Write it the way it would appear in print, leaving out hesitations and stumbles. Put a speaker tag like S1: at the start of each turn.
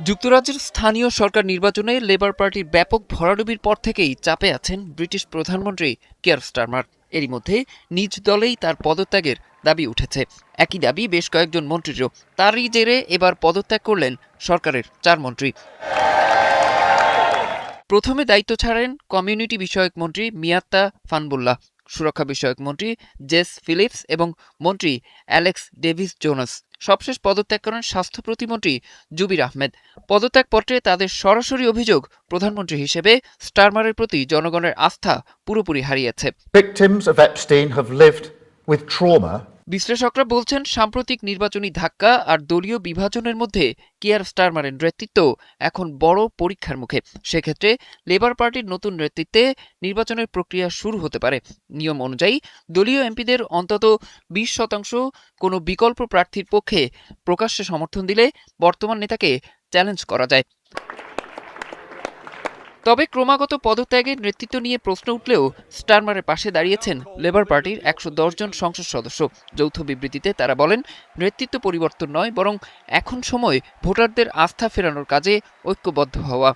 S1: যুক্তরাজ্যের স্থানীয় সরকার নির্বাচনে লেবার পার্টির ব্যাপক ভরাডুবির পর থেকেই চাপে আছেন ব্রিটিশ প্রধানমন্ত্রী কিয়ার স্টারমার। এরই মধ্যে নিজ দলেই তার পদত্যাগের দাবি উঠেছে। একই দাবি বেশ কয়েকজন মন্ত্রীরও। তারই জেরে এবার পদত্যাগ করলেন সরকারের 4 মন্ত্রী। প্রথমে দায়িত্ব ছাড়েন কমিউনিটি বিষয়ক মন্ত্রী মিয়াত্তা ফানবুল্লাহ, সুরক্ষা বিষয়ক মন্ত্রী জেস ফিলিপস এবং মন্ত্রী অ্যালেক্স ডেভিস জোনাস। সবশেষ পদত্যাগ করেন স্বাস্থ্য প্রতিমন্ত্রী জুবির আহমেদ। পদত্যাগপত্রে তাদের সরাসরি অভিযোগ, প্রধানমন্ত্রী হিসেবে স্টারমারের প্রতি জনগণের আস্থা পুরোপুরি হারিয়েছে।
S2: Victims of Epstein have lived with trauma.
S1: বিশ্লেষকরা বলছেন, সাম্প্রতিক নির্বাচনী ধাক্কা আর দলীয় বিভাজনের মধ্যে কিয়ার স্টারমারের নেতৃত্ব এখন বড় পরীক্ষার মুখে। সেক্ষেত্রে লেবার পার্টির নতুন নেতৃত্বে নির্বাচনের প্রক্রিয়া শুরু হতে পারে। নিয়ম অনুযায়ী দলীয় এমপিদের অন্তত 20% কোনো বিকল্প প্রার্থীর পক্ষে প্রকাশ্যে সমর্থন দিলে বর্তমান নেতাকে চ্যালেঞ্জ করা যায়। তবে ক্রমাগত পদত্যাগের নেতৃত্ব নিয়ে প্রশ্ন উঠলেও স্টারমারের পাশে দাঁড়িয়েছেন লেবার পার্টির 110 জন সংসদ সদস্য। যৌথ বিবৃতিতে তারা বলেন, নেতৃত্ব পরিবর্তন নয়, বরং এখন সময় ভোটারদের আস্থা ফেরানোর কাজে ঐক্যবদ্ধ হওয়া।